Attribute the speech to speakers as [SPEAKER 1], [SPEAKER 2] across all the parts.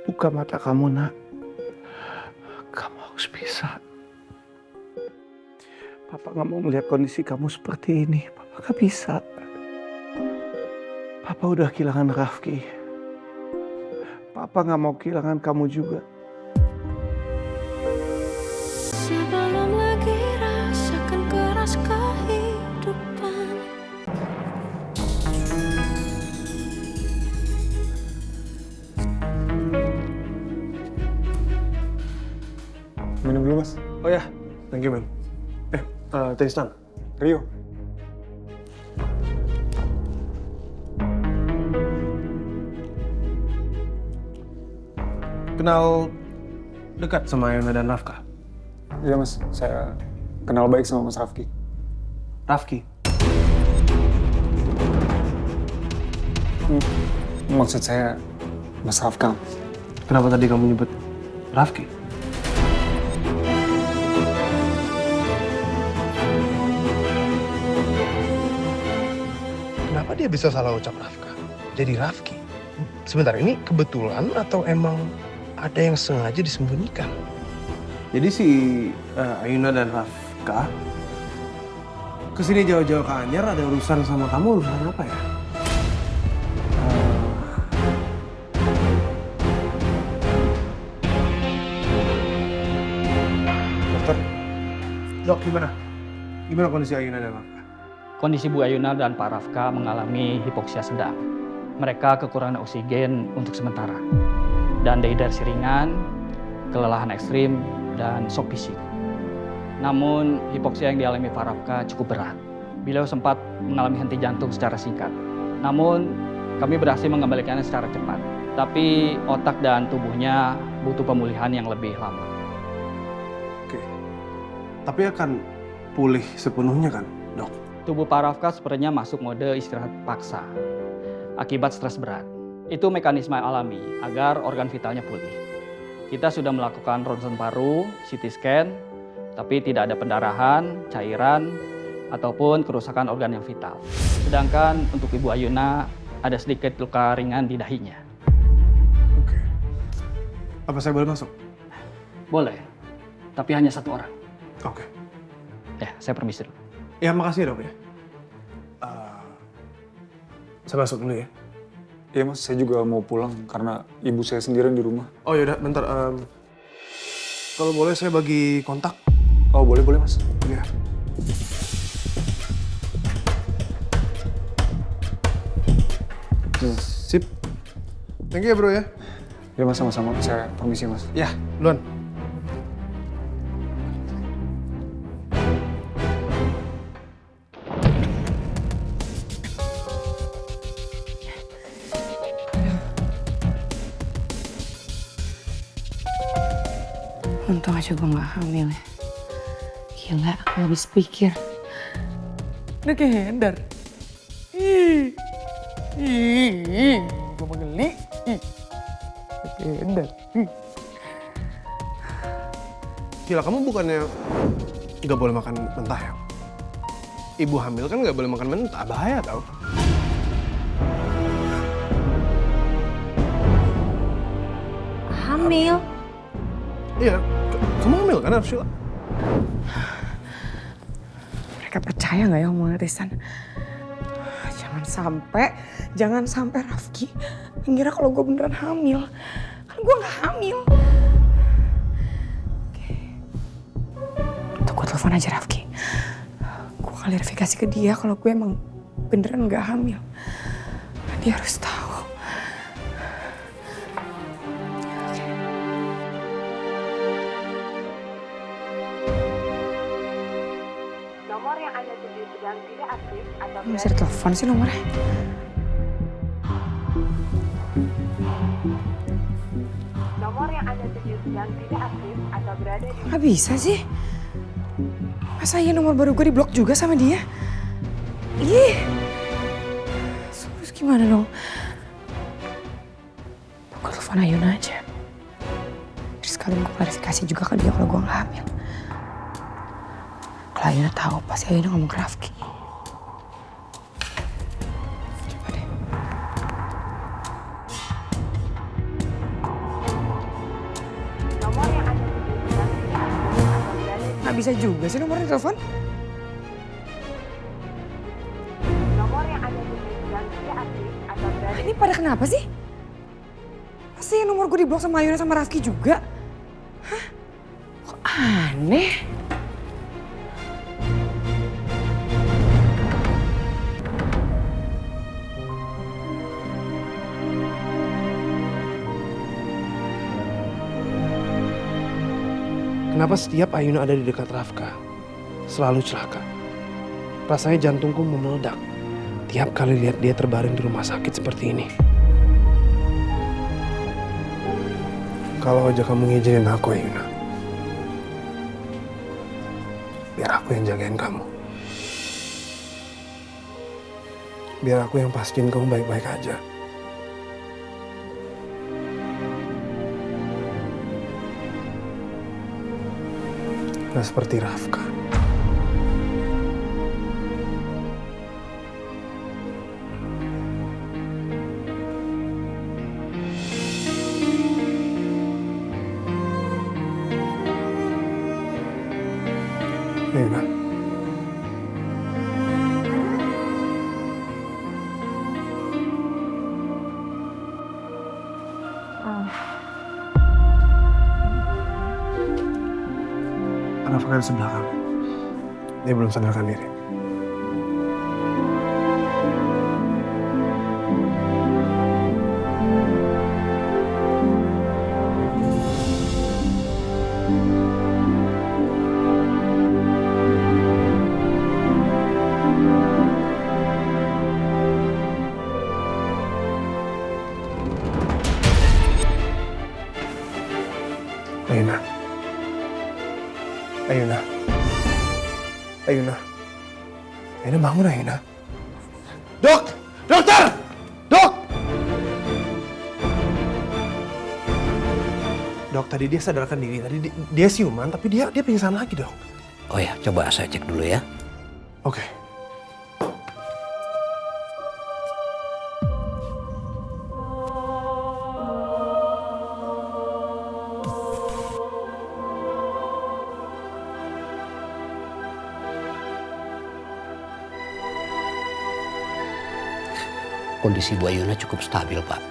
[SPEAKER 1] Buka mata kamu, nak. Kamu harus bisa. Papa gak mau melihat kondisi kamu seperti ini. Papa gak bisa. Papa udah kehilangan Rafki. Papa gak mau kehilangan kamu juga.
[SPEAKER 2] Sebelum lagi rasakan keras kehidupan.
[SPEAKER 3] Minum dulu, Mas.
[SPEAKER 4] Oh ya, thank you, man. Tristan,
[SPEAKER 3] Rio.
[SPEAKER 4] kenal dekat sama Yona dan Rafka?
[SPEAKER 3] Iya, Mas. Saya kenal baik sama Mas Rafki.
[SPEAKER 4] Rafki?
[SPEAKER 3] Maksud saya Mas Rafka.
[SPEAKER 4] Kenapa tadi kamu nyebut Rafki?
[SPEAKER 5] Kenapa dia bisa salah ucap Rafka? Jadi Rafki. Sebentar, ini kebetulan atau emang ada yang sengaja disembunyikan?
[SPEAKER 4] Jadi si Ayuna dan Rafka kesini jauh-jauh ke Anyar ada urusan sama kamu, urusan apa ya? Dokter, dok gimana? Gimana kondisi Ayuna dan Rafka?
[SPEAKER 6] Kondisi Bu Ayuna dan Pak Rafka mengalami hipoksia sedang. Mereka kekurangan oksigen untuk sementara. Dan dehidrasi ringan, kelelahan ekstrim, dan shock fisik. Namun, hipoksia yang dialami Pak Rafka cukup berat. Beliau sempat mengalami henti jantung secara singkat. Namun, kami berhasil mengembalikannya secara cepat. Tapi otak dan tubuhnya butuh pemulihan yang lebih lama.
[SPEAKER 4] Oke. Tapi akan pulih sepenuhnya kan, dok?
[SPEAKER 6] Tubuh Pak Rafka sepertinya masuk mode istirahat paksa akibat stres berat. Itu mekanisme alami agar organ vitalnya pulih. Kita sudah melakukan ronsen paru, CT scan, tapi tidak ada pendarahan, cairan, ataupun kerusakan organ yang vital. Sedangkan untuk Ibu Ayuna ada sedikit luka ringan di dahinya.
[SPEAKER 4] Oke. Apa saya boleh masuk?
[SPEAKER 6] Boleh, tapi hanya satu orang.
[SPEAKER 4] Oke.
[SPEAKER 6] Ya, saya permisi dulu.
[SPEAKER 4] Ya, makasih ya, dok ya. Saya masuk dulu ya.
[SPEAKER 3] Iya, Mas. Saya juga mau pulang karena ibu saya sendirian di rumah.
[SPEAKER 4] Oh yaudah, bentar. Kalau boleh saya bagi kontak.
[SPEAKER 3] Oh, boleh, Mas.
[SPEAKER 4] Iya. Sip. Thank you ya, bro ya.
[SPEAKER 3] Iya, Mas. Sama-sama. Saya permisi, Mas.
[SPEAKER 4] Ya, duluan.
[SPEAKER 7] Untung aja gue gak hamil ya. Gila, aku habis pikir. Udah kayak Hendar. Ih, gue mau geli. Udah kayak Hendar.
[SPEAKER 4] Gila, kamu bukannya nggak boleh makan mentah ya? Ibu hamil kan nggak boleh makan mentah, bahaya tau.
[SPEAKER 7] Hamil?
[SPEAKER 4] Iya, kamu hamil kan Arshila?
[SPEAKER 7] Mereka percaya gak ya omongan Tristan? Jangan sampai Rafki ngira kalau gue beneran hamil. Kan gue gak hamil. Oke. Tuh gue telepon aja Rafki. Gue klarifikasi ke dia kalau gue emang beneran gak hamil. Dia harus tahu.
[SPEAKER 8] Nomor yang Anda tuju sedang tidak aktif atau
[SPEAKER 7] Bisa ditelepon sih nomornya.
[SPEAKER 8] nomor yang Anda tuju sedang tidak aktif atau berada di
[SPEAKER 7] Gak bisa sih. Masa iya nomor baru gue diblok juga sama dia? Ih. Terus gimana dong? Gue telepon Ayuna aja. Terus sekalian gue klarifikasi juga ke dia kalau gue gak hamil. Kalau Ayuna tahu pasti Ayuna ngomong ke Rafki. Coba deh. bisa juga sih nomornya telepon?
[SPEAKER 8] Nomor yang Anda tuju sedang tidak aktif atau berada
[SPEAKER 7] Ini pada kenapa sih? Pasti nomor gue diblok sama Ayuna sama Rafki juga? Hah? Kok aneh?
[SPEAKER 5] Kenapa setiap Ayuna ada di dekat Rafka, selalu celaka? Rasanya jantungku mau meledak tiap kali lihat dia terbaring di rumah sakit seperti ini. Kalau aja kamu ngizinin aku, Ayuna. Biar aku yang jagain kamu. Biar aku yang pastiin kamu baik-baik aja. Gak seperti Rafka. Ayuna. Rafka di sebelah kamu. Dia belum sadarkan diri. Ayuna. Ayuna. Ayuna. Ayuna bangun, Ayuna. Dok! Dokter! Dok! Dok, tadi dia sadarkan diri. Tadi dia siuman, tapi dia pingsan lagi, Dok.
[SPEAKER 9] Oh ya, coba saya cek dulu ya.
[SPEAKER 5] Oke.
[SPEAKER 9] Kondisi Bu Ayuna cukup stabil, Pak.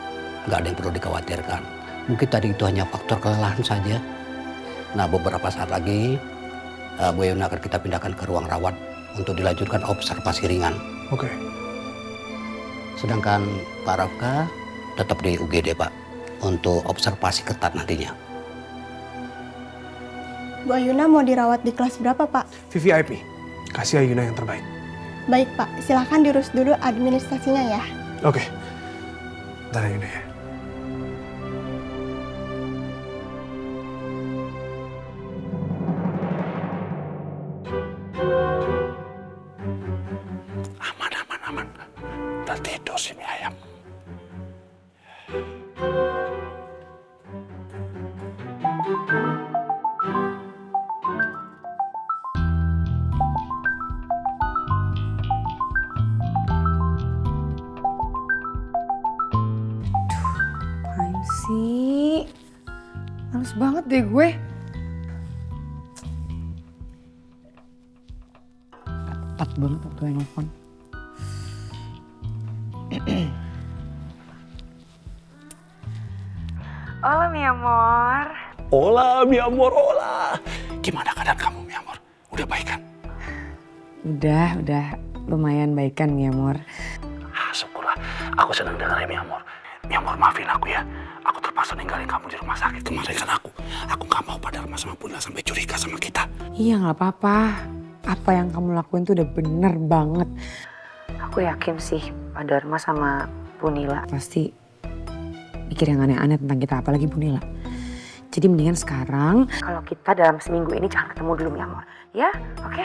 [SPEAKER 9] Nggak ada yang perlu dikhawatirkan. Mungkin tadi itu hanya faktor kelelahan saja. Nah, beberapa saat lagi Bu Ayuna akan kita pindahkan ke ruang rawat untuk dilanjutkan observasi ringan.
[SPEAKER 5] Oke.
[SPEAKER 9] Sedangkan Pak Rafka tetap di UGD, Pak, untuk observasi ketat nantinya.
[SPEAKER 10] Bu Ayuna mau dirawat di kelas berapa, Pak?
[SPEAKER 5] VVIP. Kasih Ayuna yang terbaik.
[SPEAKER 10] Baik, Pak. Silahkan diurus dulu administrasinya ya.
[SPEAKER 5] Oke. Bentar, Ayuna ya.
[SPEAKER 1] Aman. Udah tidur si mie ayam.
[SPEAKER 7] Apaan sih? Males banget deh gue. Ketat banget waktu yang nelfon. Hola, mi amor.
[SPEAKER 1] Hola, mi amor, hola. Gimana keadaan kamu, mi amor? Udah baik kan?
[SPEAKER 7] Udah lumayan baikan, mi amor.
[SPEAKER 1] Syukurlah. Aku senang dengar mi amor. Mi amor, maafin aku ya. Aku terpaksa ninggalin kamu di rumah sakit kemarin kan aku nggak mau pada Rama sama Bunda sampai curiga sama kita.
[SPEAKER 7] Iya, nggak apa-apa. Apa yang kamu lakuin tuh udah bener banget. Aku yakin sih Pak Dharma sama Bu Nila pasti mikir yang aneh-aneh tentang kita, apalagi Bu Nila. Jadi mendingan sekarang kalau kita dalam seminggu ini jangan ketemu dulu, mi amor. Ya, oke?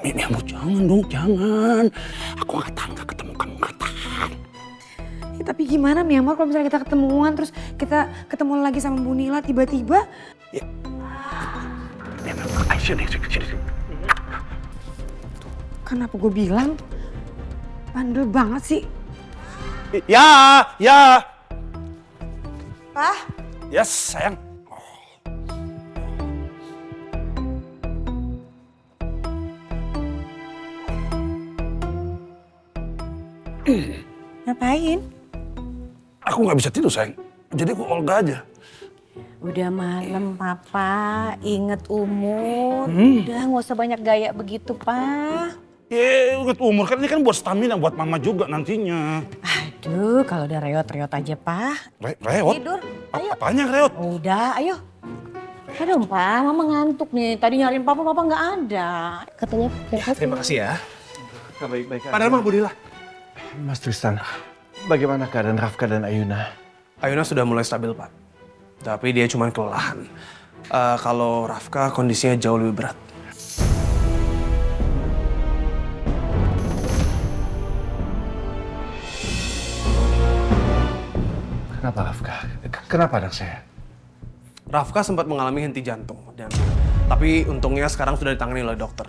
[SPEAKER 1] Mi amor, jangan dong, jangan. Aku nggak tahan nggak ketemu kamu, nggak tahan.
[SPEAKER 7] Ya, tapi gimana, mi amor, kalau misalnya kita ketemuan terus kita ketemu lagi sama Bu Nila tiba-tiba?
[SPEAKER 1] Ya. Mi amor, ayo sini.
[SPEAKER 7] Kenapa gue bilang? Bandel banget sih.
[SPEAKER 1] Ya.
[SPEAKER 7] Pak?
[SPEAKER 1] Yes, sayang.
[SPEAKER 11] Ngapain?
[SPEAKER 1] Aku nggak bisa tidur, sayang. Jadi aku Olga aja.
[SPEAKER 11] Udah malam, Papa. Ingat umur. Udah nggak usah banyak gaya begitu, Pak.
[SPEAKER 1] Ya, ingat umur kan ini kan buat stamina, buat mama juga nantinya.
[SPEAKER 11] Aduh, kalau udah reot-reot aja, Pak.
[SPEAKER 1] Reot?
[SPEAKER 11] Tidur, ayo.
[SPEAKER 1] Apanya reot?
[SPEAKER 11] Udah, ayo. Aduh, Pak, Mama ngantuk nih. Tadi nyariin Papa nggak ada. Katanya
[SPEAKER 4] Terima kasih ya. Baik-baik aja. Pak Dharma, Bu Nila.
[SPEAKER 5] Mas Tristan, bagaimana keadaan Rafka dan Ayuna?
[SPEAKER 4] Ayuna sudah mulai stabil, Pak. Tapi dia cuma kelelahan. Kalau Rafka kondisinya jauh lebih berat.
[SPEAKER 5] Kenapa Rafka? Kenapa anak saya?
[SPEAKER 4] Rafka sempat mengalami henti jantung. Tapi untungnya sekarang sudah ditangani oleh dokter.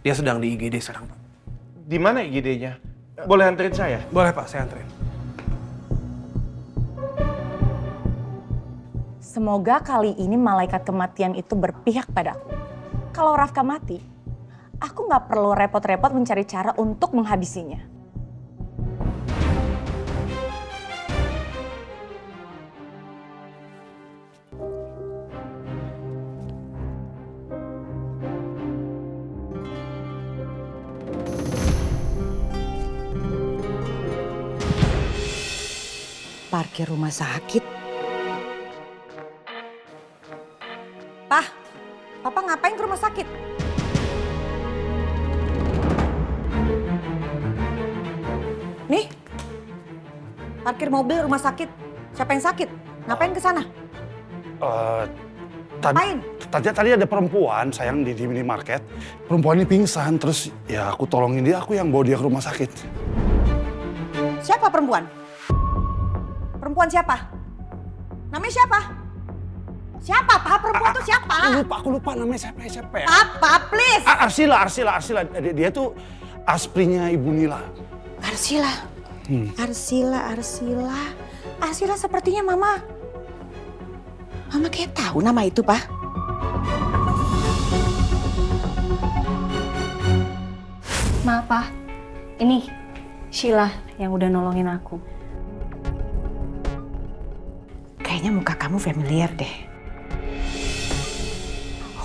[SPEAKER 4] Dia sedang di IGD sekarang, Pak.
[SPEAKER 5] Di mana IGD-nya? Boleh anterin saya?
[SPEAKER 4] Boleh, Pak. Saya anterin.
[SPEAKER 11] Semoga kali ini malaikat kematian itu berpihak padaku. Kalau Rafka mati, aku nggak perlu repot-repot mencari cara untuk menghabisinya. Parkir rumah sakit. Papa ngapain ke rumah sakit? Nih, parkir mobil rumah sakit. Siapa yang sakit? Ngapain ke sana?
[SPEAKER 1] Tadi ada perempuan, sayang, di minimarket. Perempuan ini pingsan, terus ya aku tolongin dia, aku yang bawa dia ke rumah sakit.
[SPEAKER 11] Siapa perempuan? Perempuan siapa? Namanya siapa? Siapa, Pak? Perempuan itu siapa?
[SPEAKER 1] Aku lupa namanya siapa ya?
[SPEAKER 11] Papa, please!
[SPEAKER 1] Arsila. Dia tuh asprinya Ibu Nila.
[SPEAKER 11] Arsila. Arsila sepertinya Mama kayak tahu nama itu, Pak.
[SPEAKER 12] Maaf, Pak. Ini Sheila yang udah nolongin aku.
[SPEAKER 11] Kayaknya muka kamu familiar deh.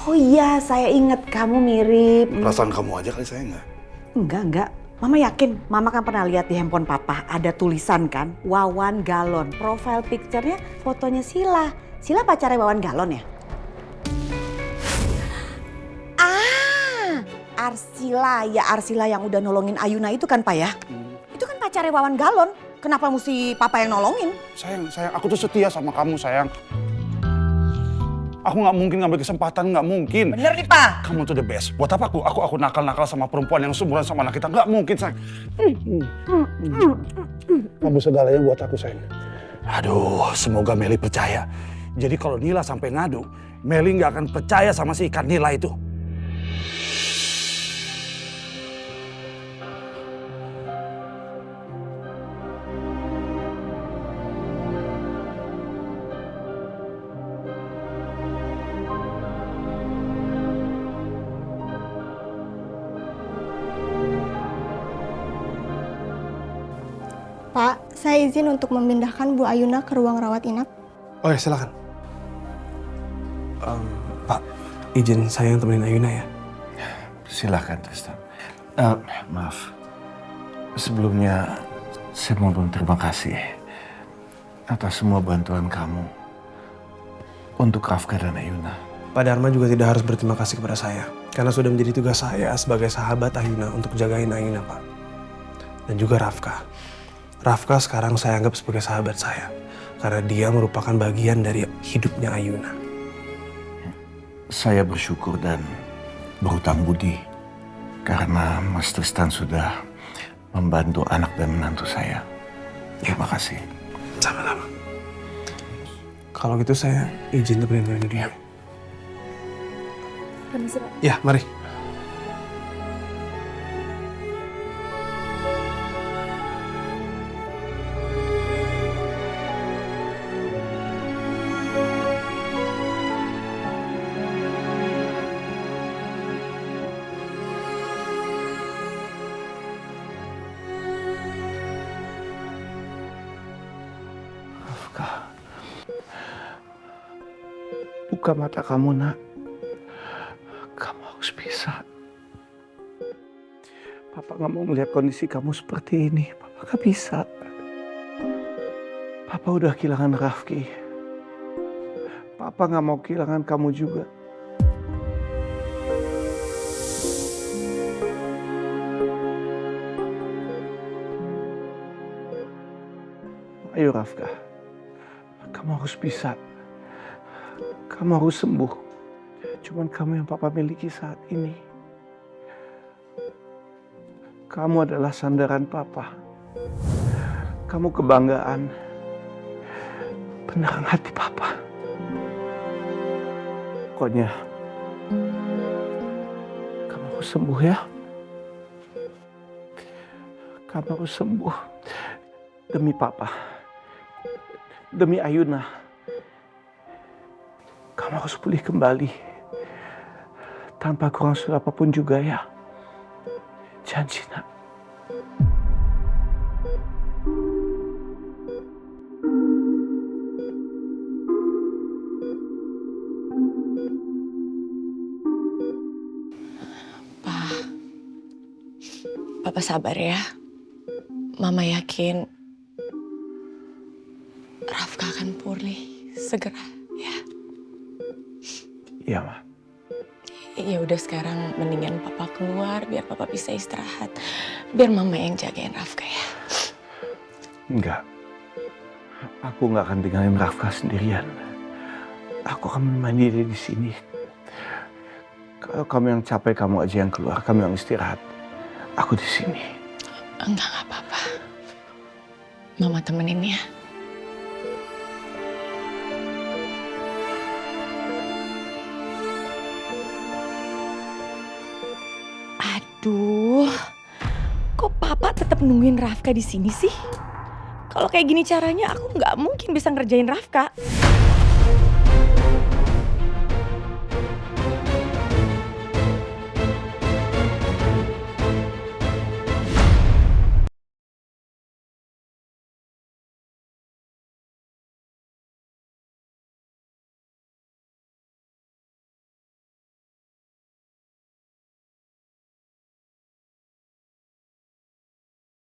[SPEAKER 11] Oh iya, saya ingat kamu mirip.
[SPEAKER 1] Perasaan kamu aja kali, saya enggak?
[SPEAKER 11] Enggak. Mama yakin, Mama kan pernah lihat di handphone Papa. Ada tulisan kan, Wawan Galon. Profile picture-nya fotonya Sheila. Sheila pacarnya Wawan Galon ya? Arsila yang udah nolongin Ayuna itu kan, Pak ya? Itu kan pacarnya Wawan Galon. Kenapa mesti Papa yang nolongin?
[SPEAKER 1] Sayang, aku tuh setia sama kamu, sayang. Aku nggak mungkin ngambil kesempatan, nggak mungkin.
[SPEAKER 11] Bener nih, Pak.
[SPEAKER 1] Kamu tuh the best. Buat apa aku nakal-nakal sama perempuan yang seumuran sama anak kita? Nggak mungkin, sayang. Kamu segalanya buat aku, sayang. Aduh, semoga Meli percaya. Jadi kalau Nila sampai ngadu, Meli nggak akan percaya sama si ikan Nila itu.
[SPEAKER 10] Pak, saya izin untuk memindahkan Bu Ayuna ke ruang rawat inap.
[SPEAKER 4] Oh ya, silakan. Pak, izin saya yang temenin Ayuna ya.
[SPEAKER 5] Silakan Tristan. Maaf. Sebelumnya saya mau terima kasih atas semua bantuan kamu untuk Rafka dan Ayuna.
[SPEAKER 4] Pak Dharma juga tidak harus berterima kasih kepada saya. Karena sudah menjadi tugas saya sebagai sahabat Ayuna untuk jagain Ayuna, Pak. Dan juga Rafka. Rafka sekarang saya anggap sebagai sahabat saya. Karena dia merupakan bagian dari hidupnya Ayuna.
[SPEAKER 5] Saya bersyukur dan berhutang budi. Karena Mas Tristan sudah membantu anak dan menantu saya. Terima kasih.
[SPEAKER 4] Sama-sama. Kalau gitu saya izin temenin Ayuna dia. Ya, mari.
[SPEAKER 5] Buka mata kamu, nak. Kamu harus bisa. Papa gak mau melihat kondisi kamu seperti ini. Papa gak bisa. Papa udah kehilangan Rafki. Papa gak mau kehilangan kamu juga. Ayo Rafka, kamu harus bisa. Kamu harus sembuh. Cuman kamu yang Papa miliki saat ini. Kamu adalah sandaran Papa. Kamu kebanggaan. Penerang hati Papa. Pokoknya, kamu harus sembuh ya. Kamu harus sembuh. Demi Papa. Demi Ayuna. Kamu harus pulih kembali. Tanpa kurang surat apapun juga ya. Janji, nak.
[SPEAKER 13] Papa sabar ya. Mama yakin Rafka akan pulih segera ya.
[SPEAKER 5] Iya, Ma.
[SPEAKER 13] Ya udah sekarang mendingan Papa keluar biar Papa bisa istirahat. Biar Mama yang jagain Rafka ya.
[SPEAKER 5] Enggak. Aku nggak akan tinggalin Rafka sendirian. Aku akan menemani dia di sini. Kalau kamu yang capek, kamu aja yang keluar. Kamu yang istirahat. Aku di sini.
[SPEAKER 13] Enggak apa-apa. Mama temenin ya.
[SPEAKER 11] Aduh, kok Papa tetap nungguin Rafka di sini sih? Kalau kayak gini caranya, aku nggak mungkin bisa ngerjain Rafka.